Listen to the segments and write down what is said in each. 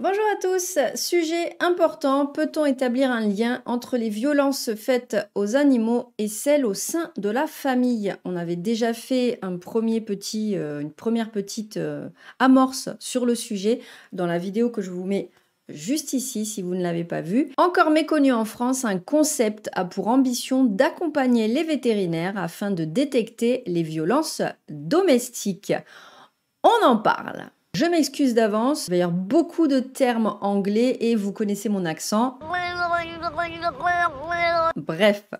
Bonjour à tous, sujet important, peut-on établir un lien entre les violences faites aux animaux et celles au sein de la famille? On avait déjà fait une première petite amorce sur le sujet dans la vidéo que je vous mets juste ici si vous ne l'avez pas vue. Encore méconnu en France, un concept a pour ambition d'accompagner les vétérinaires afin de détecter les violences domestiques. On en parle. Je m'excuse d'avance, il va y avoir beaucoup de termes anglais et vous connaissez mon accent. Bref.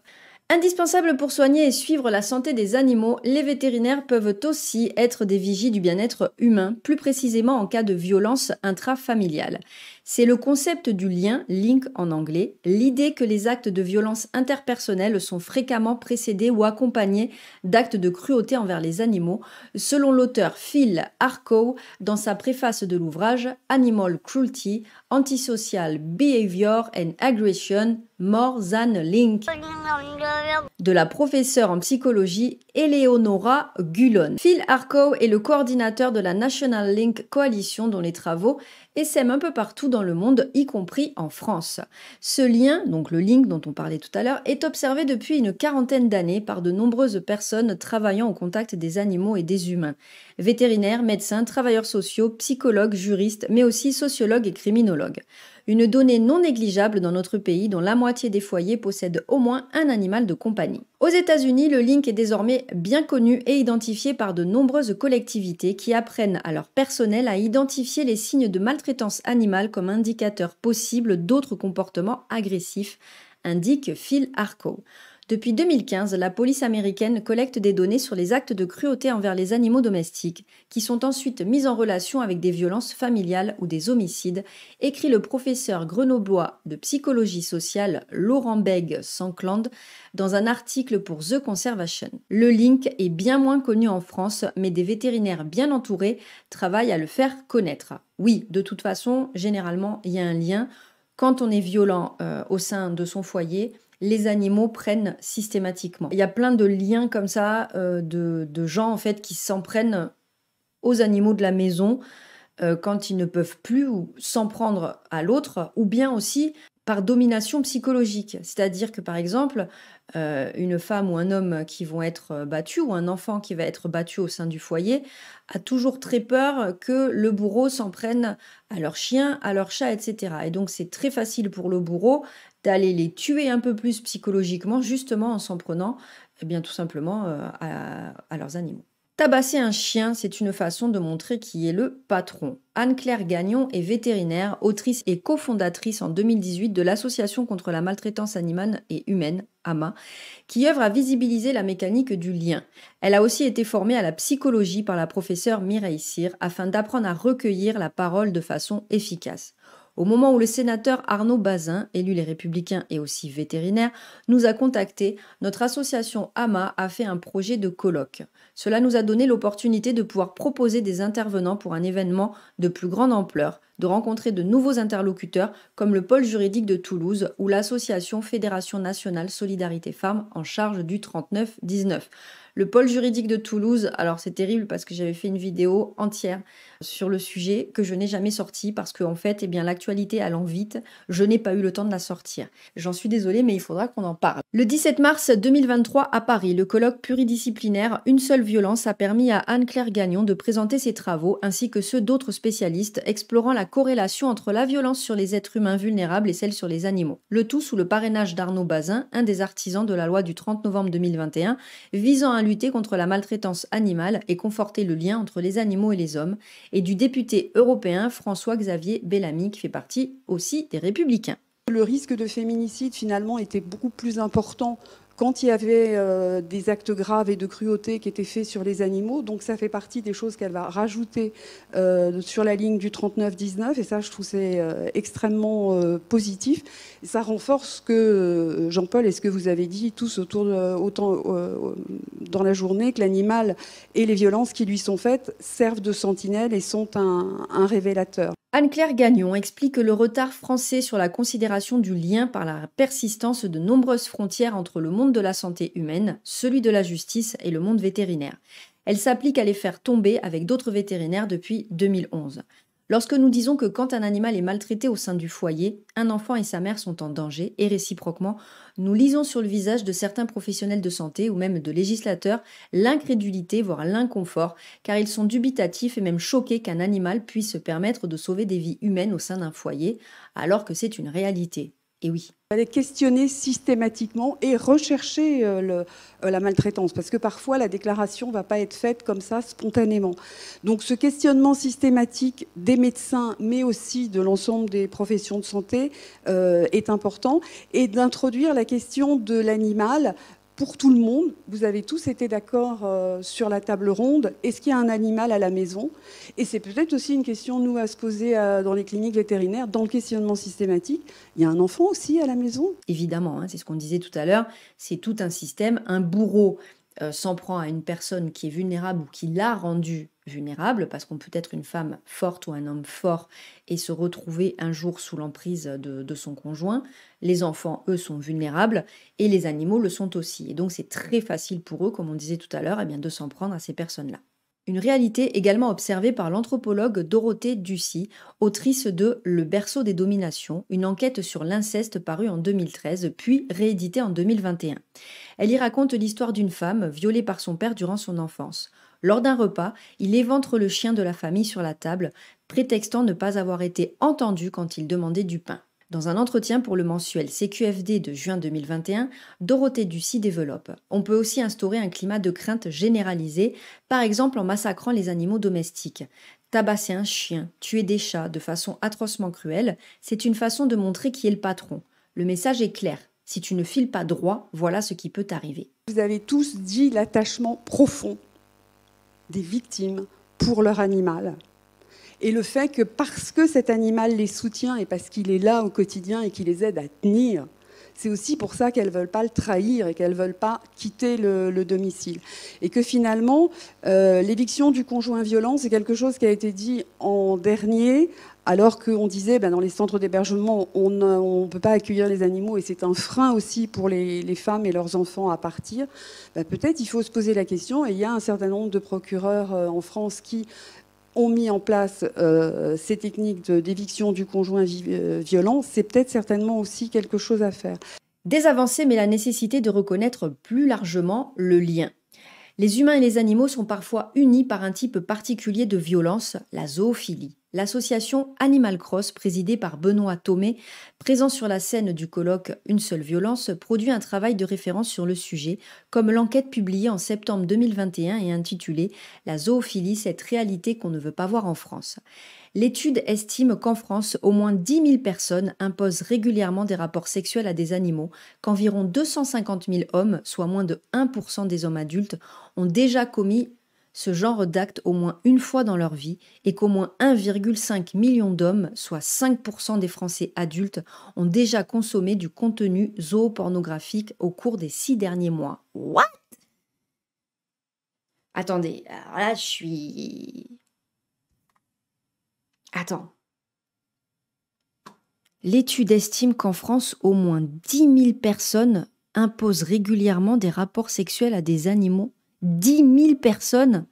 Indispensable pour soigner et suivre la santé des animaux, les vétérinaires peuvent aussi être des vigies du bien-être humain, plus précisément en cas de violence intrafamiliale. C'est le concept du lien, link en anglais, l'idée que les actes de violence interpersonnelle sont fréquemment précédés ou accompagnés d'actes de cruauté envers les animaux, selon l'auteur Phil Arkow dans sa préface de l'ouvrage Animal Cruelty, Antisocial Behavior and Aggression, More Than a Link, de la professeure en psychologie Eleonora Gullon. Phil Arkow est le coordinateur de la National Link Coalition dont les travaux essaiment un peu partout dans le monde, y compris en France. Ce lien, donc le link dont on parlait tout à l'heure, est observé depuis une quarantaine d'années par de nombreuses personnes travaillant au contact des animaux et des humains. Vétérinaires, médecins, travailleurs sociaux, psychologues, juristes, mais aussi sociologues et criminologues. Une donnée non négligeable dans notre pays dont la moitié des foyers possèdent au moins un animal de compagnie. Aux États-Unis, le link est désormais bien connu et identifié par de nombreuses collectivités qui apprennent à leur personnel à identifier les signes de maltraitance animale comme indicateur possible d'autres comportements agressifs, indique Phil Arkow. Depuis 2015, la police américaine collecte des données sur les actes de cruauté envers les animaux domestiques, qui sont ensuite mis en relation avec des violences familiales ou des homicides, écrit le professeur grenoblois de psychologie sociale Laurent Bègue-Sankland dans un article pour The Conservation. Le link est bien moins connu en France, mais des vétérinaires bien entourés travaillent à le faire connaître. Oui, de toute façon, généralement, il y a un lien. Quand on est violent au sein de son foyer, les animaux prennent systématiquement. Il y a plein de liens comme ça, de gens en fait qui s'en prennent aux animaux de la maison quand ils ne peuvent plus s'en prendre à l'autre, ou bien aussi par domination psychologique. C'est-à-dire que par exemple, une femme ou un homme qui vont être battus, ou un enfant qui va être battu au sein du foyer, a toujours très peur que le bourreau s'en prenne à leur chien, à leur chat, etc. Et donc c'est très facile pour le bourreau d'aller les tuer un peu plus psychologiquement, justement en s'en prenant eh bien, tout simplement à leurs animaux. Tabasser un chien, c'est une façon de montrer qui est le patron. Anne-Claire Gagnon est vétérinaire, autrice et cofondatrice en 2018 de l'Association contre la maltraitance animale et humaine, AMA, qui œuvre à visibiliser la mécanique du lien. Elle a aussi été formée à la psychologie par la professeure Mireille Cyr afin d'apprendre à recueillir la parole de façon efficace. Au moment où le sénateur Arnaud Bazin, élu Les Républicains et aussi vétérinaire, nous a contactés, notre association AMA a fait un projet de colloque. Cela nous a donné l'opportunité de pouvoir proposer des intervenants pour un événement de plus grande ampleur, de rencontrer de nouveaux interlocuteurs comme le pôle juridique de Toulouse ou l'association Fédération nationale Solidarité Femmes en charge du 39-19. Le pôle juridique de Toulouse, alors c'est terrible parce que j'avais fait une vidéo entière sur le sujet que je n'ai jamais sortie parce que en fait, eh bien, l'actualité allant vite, je n'ai pas eu le temps de la sortir. J'en suis désolée, mais il faudra qu'on en parle. Le 17 mars 2023 à Paris, le colloque pluridisciplinaire Une seule violence a permis à Anne-Claire Gagnon de présenter ses travaux ainsi que ceux d'autres spécialistes explorant la corrélation entre la violence sur les êtres humains vulnérables et celle sur les animaux. Le tout sous le parrainage d'Arnaud Bazin, un des artisans de la loi du 30 novembre 2021, visant à lutter contre la maltraitance animale et conforter le lien entre les animaux et les hommes, et du député européen François-Xavier Bellamy, qui fait partie aussi des Républicains. Le risque de féminicide, finalement, était beaucoup plus important quand il y avait des actes graves et de cruauté qui étaient faits sur les animaux. Donc ça fait partie des choses qu'elle va rajouter sur la ligne du 39-19. Et ça, je trouve c'est extrêmement positif. Et ça renforce que, Jean-Paul, et ce que vous avez dit tous autant dans la journée, que l'animal et les violences qui lui sont faites servent de sentinelle et sont un révélateur. Anne-Claire Gagnon explique le retard français sur la considération du lien par la persistance de nombreuses frontières entre le monde de la santé humaine, celui de la justice et le monde vétérinaire. Elle s'applique à les faire tomber avec d'autres vétérinaires depuis 2011. Lorsque nous disons que quand un animal est maltraité au sein du foyer, un enfant et sa mère sont en danger, et réciproquement, nous lisons sur le visage de certains professionnels de santé ou même de législateurs l'incrédulité, voire l'inconfort, car ils sont dubitatifs et même choqués qu'un animal puisse se permettre de sauver des vies humaines au sein d'un foyer, alors que c'est une réalité. Et oui. Il fallait questionner systématiquement et rechercher la maltraitance, parce que parfois la déclaration ne va pas être faite comme ça spontanément. Donc ce questionnement systématique des médecins, mais aussi de l'ensemble des professions de santé, est important, et d'introduire la question de l'animal pour tout le monde. Vous avez tous été d'accord sur la table ronde. Est-ce qu'il y a un animal à la maison? Et c'est peut-être aussi une question, nous, à se poser dans les cliniques vétérinaires, dans le questionnement systématique. Il y a un enfant aussi à la maison? Évidemment, hein, c'est ce qu'on disait tout à l'heure, c'est tout un système. Un bourreau s'en prend à une personne qui est vulnérable ou qui l'a rendue vulnérable, parce qu'on peut être une femme forte ou un homme fort et se retrouver un jour sous l'emprise de son conjoint. Les enfants, eux, sont vulnérables et les animaux le sont aussi. Et donc, c'est très facile pour eux, comme on disait tout à l'heure, de s'en prendre à ces personnes-là. Une réalité également observée par l'anthropologue Dorothée Ducy, autrice de Le berceau des dominations, une enquête sur l'inceste parue en 2013, puis rééditée en 2021. Elle y raconte l'histoire d'une femme violée par son père durant son enfance. Lors d'un repas, il éventre le chien de la famille sur la table, prétextant ne pas avoir été entendu quand il demandait du pain. Dans un entretien pour le mensuel CQFD de juin 2021, Dorothée Ducy développe. On peut aussi instaurer un climat de crainte généralisé, par exemple en massacrant les animaux domestiques. Tabasser un chien, tuer des chats de façon atrocement cruelle, c'est une façon de montrer qui est le patron. Le message est clair. Si tu ne files pas droit, voilà ce qui peut t'arriver. Vous avez tous dit l'attachement profond des victimes pour leur animal. Et le fait que parce que cet animal les soutient et parce qu'il est là au quotidien et qu'il les aide à tenir, c'est aussi pour ça qu'elles ne veulent pas le trahir et qu'elles ne veulent pas quitter le domicile. Et que finalement, l'éviction du conjoint violent, c'est quelque chose qui a été dit en dernier, alors qu'on disait dans les centres d'hébergement, on ne peut pas accueillir les animaux et c'est un frein aussi pour les femmes et leurs enfants à partir. Peut-être il faut se poser la question, et il y a un certain nombre de procureurs en France qui ont mis en place ces techniques d'éviction du conjoint violent, c'est peut-être certainement aussi quelque chose à faire. Des avancées, mais la nécessité de reconnaître plus largement le lien. Les humains et les animaux sont parfois unis par un type particulier de violence, la zoophilie. L'association Animal Cross, présidée par Benoît Thomé, présent sur la scène du colloque Une seule violence, produit un travail de référence sur le sujet, comme l'enquête publiée en septembre 2021 et intitulée « La zoophilie, cette réalité qu'on ne veut pas voir en France ». L'étude estime qu'en France, au moins 10 000 personnes imposent régulièrement des rapports sexuels à des animaux, qu'environ 250 000 hommes, soit moins de 1% des hommes adultes, ont déjà commis ce genre d'actes au moins une fois dans leur vie et qu'au moins 1,5 million d'hommes, soit 5% des Français adultes, ont déjà consommé du contenu zoopornographique au cours des 6 derniers mois. What? Attendez, alors là je suis... Attends. L'étude estime qu'en France, au moins 10 000 personnes imposent régulièrement des rapports sexuels à des animaux. 10 000 personnes,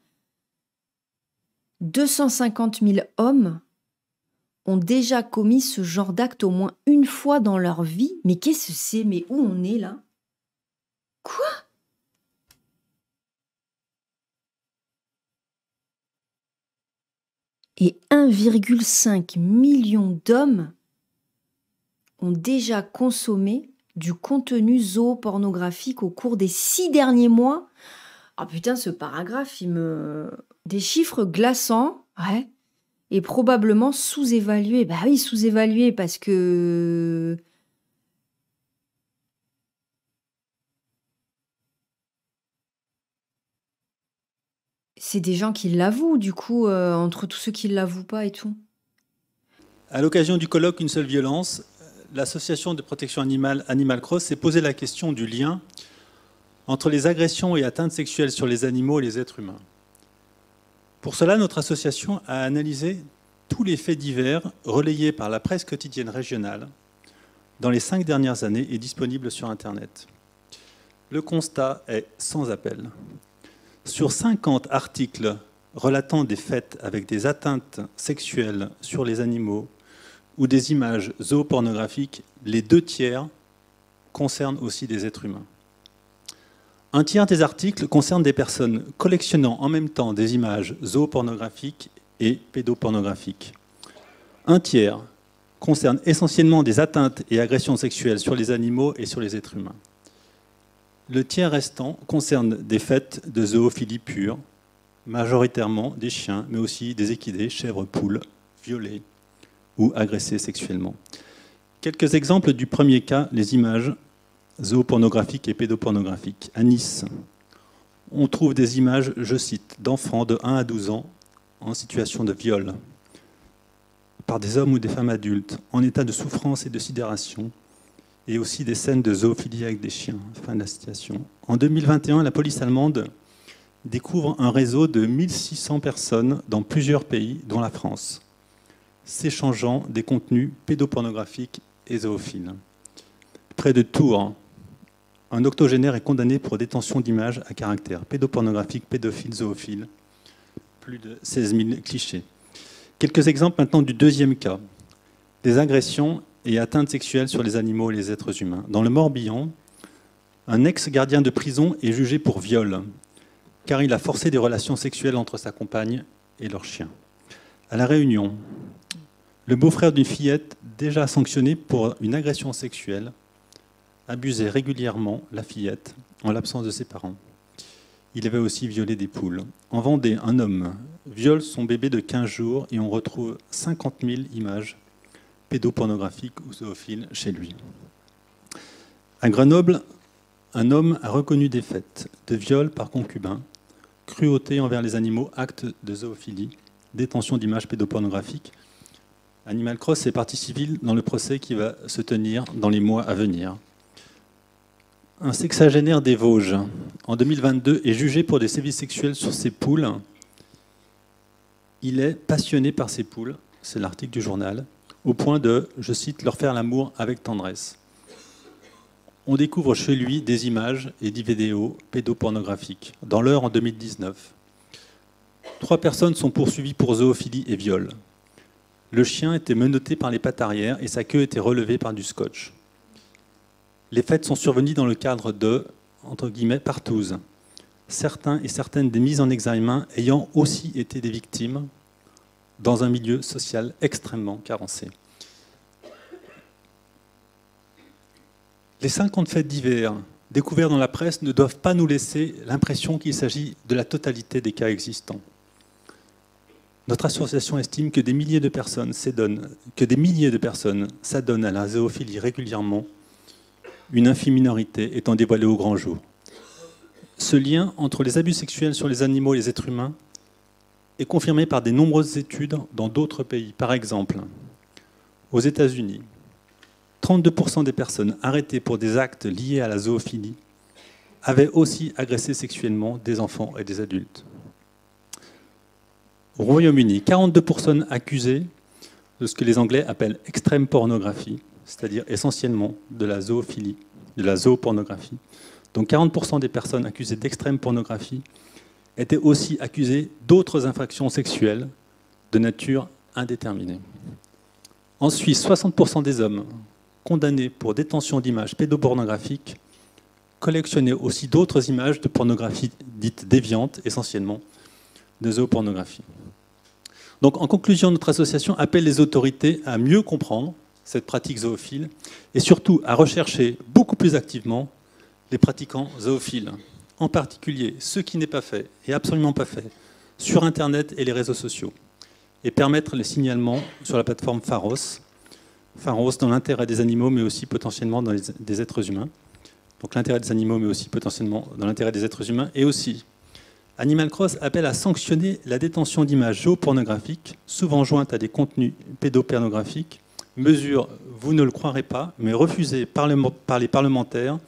250 000 hommes ont déjà commis ce genre d'acte au moins une fois dans leur vie. Mais qu'est-ce que c'est? Mais où on est là? Quoi? Et 1,5 million d'hommes ont déjà consommé du contenu zoopornographique au cours des 6 derniers mois. Ah putain, ce paragraphe, des chiffres glaçants, ouais, et probablement sous-évalués. Bah oui, sous-évalués parce que... C'est des gens qui l'avouent, du coup, entre tous ceux qui ne l'avouent pas et tout. À l'occasion du colloque Une seule violence, l'association de protection animale Animal Cross s'est posé la question du lien entre les agressions et atteintes sexuelles sur les animaux et les êtres humains. Pour cela, notre association a analysé tous les faits divers relayés par la presse quotidienne régionale dans les 5 dernières années et disponibles sur Internet. Le constat est sans appel. Sur 50 articles relatant des faits avec des atteintes sexuelles sur les animaux ou des images zoopornographiques, les 2/3 concernent aussi des êtres humains. 1/3 des articles concernent des personnes collectionnant en même temps des images zoopornographiques et pédopornographiques. 1/3 concerne essentiellement des atteintes et agressions sexuelles sur les animaux et sur les êtres humains. Le tiers restant concerne des faits de zoophilie pure, majoritairement des chiens, mais aussi des équidés, chèvres, poules, violés ou agressés sexuellement. Quelques exemples du premier cas, les images zoopornographiques et pédopornographiques. À Nice, on trouve des images, je cite, d'enfants de 1 à 12 ans en situation de viol par des hommes ou des femmes adultes, en état de souffrance et de sidération, et aussi des scènes de zoophilie avec des chiens. Fin de la citation. En 2021, la police allemande découvre un réseau de 1600 personnes dans plusieurs pays, dont la France, s'échangeant des contenus pédopornographiques et zoophiles. Près de Tours, un octogénaire est condamné pour détention d'images à caractère pédopornographique, pédophile, zoophile. Plus de 16 000 clichés. Quelques exemples maintenant du deuxième cas. Des agressions et atteintes sexuelles sur les animaux et les êtres humains. Dans le Morbihan, un ex-gardien de prison est jugé pour viol, car il a forcé des relations sexuelles entre sa compagne et leur chien. À La Réunion, le beau-frère d'une fillette, déjà sanctionné pour une agression sexuelle, abusait régulièrement la fillette en l'absence de ses parents. Il avait aussi violé des poules. En Vendée, un homme viole son bébé de 15 jours et on retrouve 50 000 images pédopornographiques ou zoophiles chez lui. À Grenoble, un homme a reconnu des faits de viol par concubin, cruauté envers les animaux, actes de zoophilie, détention d'images pédopornographiques. Animal Cross est partie civile dans le procès qui va se tenir dans les mois à venir. Un sexagénaire des Vosges, en 2022, est jugé pour des sévices sexuels sur ses poules. Il est passionné par ses poules, c'est l'article du journal, au point de, je cite, leur faire l'amour avec tendresse. On découvre chez lui des images et des vidéos pédopornographiques, dans l'heure en 2019. 3 personnes sont poursuivies pour zoophilie et viol. Le chien était menotté par les pattes arrière et sa queue était relevée par du scotch. Les faits sont survenus dans le cadre de, entre guillemets, partouze. Certains et certaines des mises en examen ayant aussi été des victimes dans un milieu social extrêmement carencé. Les 50 faits divers découverts dans la presse ne doivent pas nous laisser l'impression qu'il s'agit de la totalité des cas existants. Notre association estime que des milliers de personnes s'adonnent à la zoophilie régulièrement, une infime minorité étant dévoilée au grand jour. Ce lien entre les abus sexuels sur les animaux et les êtres humains est confirmé par de nombreuses études dans d'autres pays. Par exemple, aux États-Unis, 32% des personnes arrêtées pour des actes liés à la zoophilie avaient aussi agressé sexuellement des enfants et des adultes. Au Royaume-Uni, 42 personnes accusées de ce que les Anglais appellent extrême pornographie, c'est-à-dire essentiellement de la zoophilie, de la zoopornographie. Donc 40% des personnes accusées d'extrême pornographie étaient aussi accusées d'autres infractions sexuelles de nature indéterminée. En Suisse, 60% des hommes condamnés pour détention d'images pédopornographiques collectionnaient aussi d'autres images de pornographie dites déviantes, essentiellement de zoopornographie. Donc en conclusion, notre association appelle les autorités à mieux comprendre cette pratique zoophile, et surtout à rechercher beaucoup plus activement les pratiquants zoophiles, en particulier ce qui n'est pas fait, et absolument pas fait, sur Internet et les réseaux sociaux, et permettre les signalements sur la plateforme Pharos, dans l'intérêt des animaux, mais aussi potentiellement des êtres humains. Donc l'intérêt des animaux, mais aussi potentiellement dans l'intérêt des êtres humains, et aussi Animal Cross appelle à sanctionner la détention d'images zoopornographiques, souvent jointes à des contenus pédopornographiques, mesure, vous ne le croirez pas, mais refusée par les parlementaires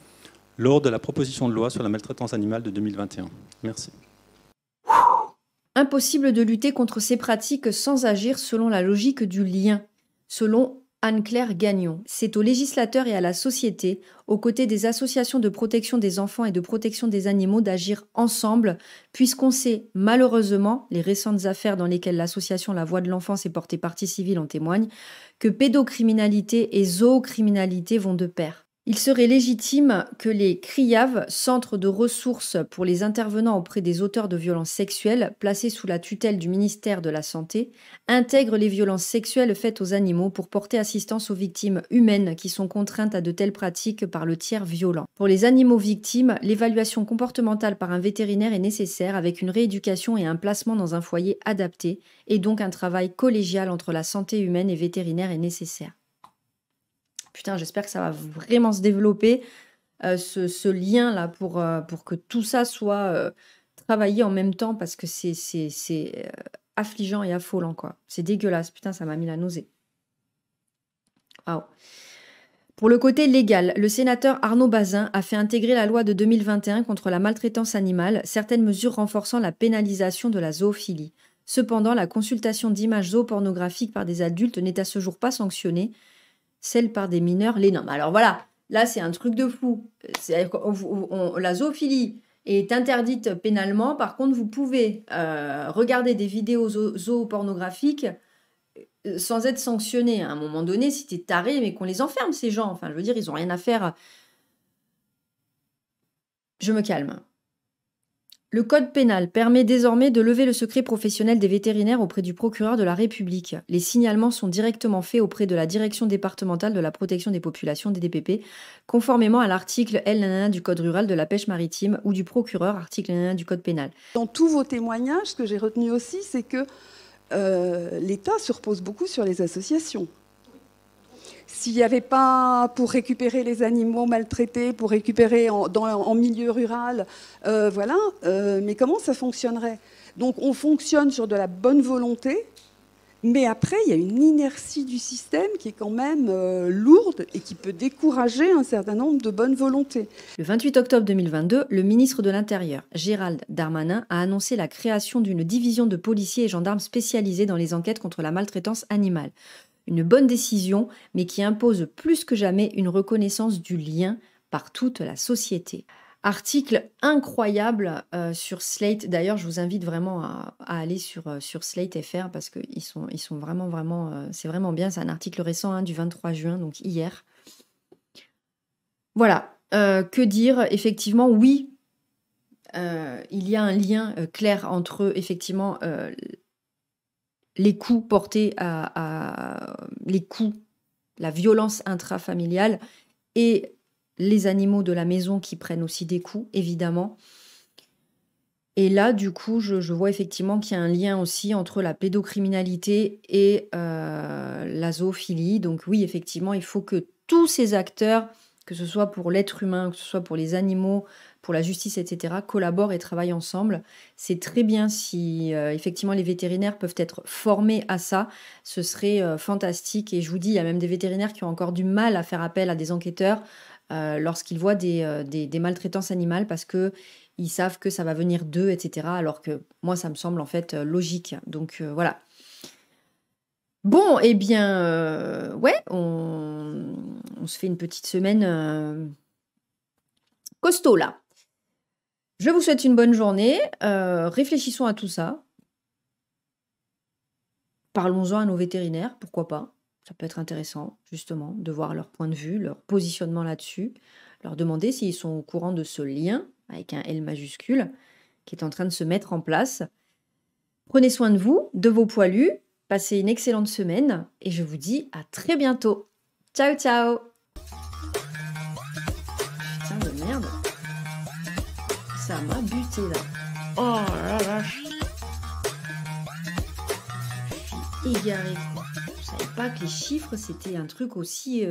lors de la proposition de loi sur la maltraitance animale de 2021. Merci. Impossible de lutter contre ces pratiques sans agir selon la logique du lien, selon Anne-Claire Gagnon. C'est aux législateurs et à la société, aux côtés des associations de protection des enfants et de protection des animaux, d'agir ensemble, puisqu'on sait, malheureusement, les récentes affaires dans lesquelles l'association La Voix de l'Enfance est portée partie civile en témoignent, que pédocriminalité et zoocriminalité vont de pair. Il serait légitime que les CRIAV, centres de ressources pour les intervenants auprès des auteurs de violences sexuelles, placés sous la tutelle du ministère de la Santé, intègrent les violences sexuelles faites aux animaux pour porter assistance aux victimes humaines qui sont contraintes à de telles pratiques par le tiers violent. Pour les animaux victimes, l'évaluation comportementale par un vétérinaire est nécessaire avec une rééducation et un placement dans un foyer adapté, et donc un travail collégial entre la santé humaine et vétérinaire est nécessaire. Putain, j'espère que ça va vraiment se développer, ce lien-là, pour que tout ça soit travaillé en même temps, parce que c'est affligeant et affolant, quoi. C'est dégueulasse. Putain, ça m'a mis la nausée. Waouh. Pour le côté légal, le sénateur Arnaud Bazin a fait intégrer la loi de 2021 contre la maltraitance animale, certaines mesures renforçant la pénalisation de la zoophilie. Cependant, la consultation d'images zoopornographiques par des adultes n'est à ce jour pas sanctionnée, celle par des mineurs, les normes. Alors voilà, là c'est un truc de fou. La zoophilie est interdite pénalement. Par contre, vous pouvez regarder des vidéos zoopornographiques sans être sanctionné. À un moment donné, si t'es taré, mais qu'on les enferme, ces gens. Enfin, je veux dire, ils n'ont rien à faire. Je me calme. Le code pénal permet désormais de lever le secret professionnel des vétérinaires auprès du procureur de la République. Les signalements sont directement faits auprès de la Direction départementale de la protection des populations, DDPP, conformément à l'article L1 du Code rural de la pêche maritime ou du procureur, article L1 du Code pénal. Dans tous vos témoignages, ce que j'ai retenu aussi, c'est que l'État se repose beaucoup sur les associations. S'il n'y avait pas, pour récupérer les animaux maltraités, pour récupérer en milieu rural, voilà, mais comment ça fonctionnerait? Donc on fonctionne sur de la bonne volonté, mais après il y a une inertie du système qui est quand même lourde et qui peut décourager un certain nombre de bonnes volontés. Le 28 octobre 2022, le ministre de l'Intérieur, Gérald Darmanin, a annoncé la création d'une division de policiers et gendarmes spécialisés dans les enquêtes contre la maltraitance animale. Une bonne décision, mais qui impose plus que jamais une reconnaissance du lien par toute la société. Article incroyable sur Slate. D'ailleurs, je vous invite vraiment à aller sur Slate FR parce qu'ils sont vraiment, c'est vraiment bien. C'est un article récent du 23 juin, donc hier. Voilà. Que dire? Effectivement, oui, il y a un lien clair entre, effectivement, les coups portés les coups, la violence intrafamiliale et les animaux de la maison qui prennent aussi des coups, évidemment. Et là, du coup, je vois effectivement qu'il y a un lien aussi entre la pédocriminalité et la zoophilie. Donc oui, effectivement, il faut que tous ces acteurs, que ce soit pour l'être humain, que ce soit pour les animaux, pour la justice, etc., collaborent et travaillent ensemble. C'est très bien si effectivement les vétérinaires peuvent être formés à ça. Ce serait fantastique. Et je vous dis, il y a même des vétérinaires qui ont encore du mal à faire appel à des enquêteurs lorsqu'ils voient des maltraitances animales parce qu'ils savent que ça va venir d'eux, etc. Alors que moi, ça me semble en fait logique. Donc voilà. Bon, eh bien, ouais, on se fait une petite semaine costaud là. Je vous souhaite une bonne journée. Réfléchissons à tout ça. Parlons-en à nos vétérinaires, pourquoi pas. Ça peut être intéressant, justement, de voir leur point de vue, leur positionnement là-dessus. Leur demander s'ils sont au courant de ce lien, avec un L majuscule, qui est en train de se mettre en place. Prenez soin de vous, de vos poilus. Passez une excellente semaine. Et je vous dis à très bientôt. Ciao, ciao. Putain de merde. Ça m'a buté là. Oh la vache. Je suis égarée. Je savais pas que les chiffres c'était un truc aussi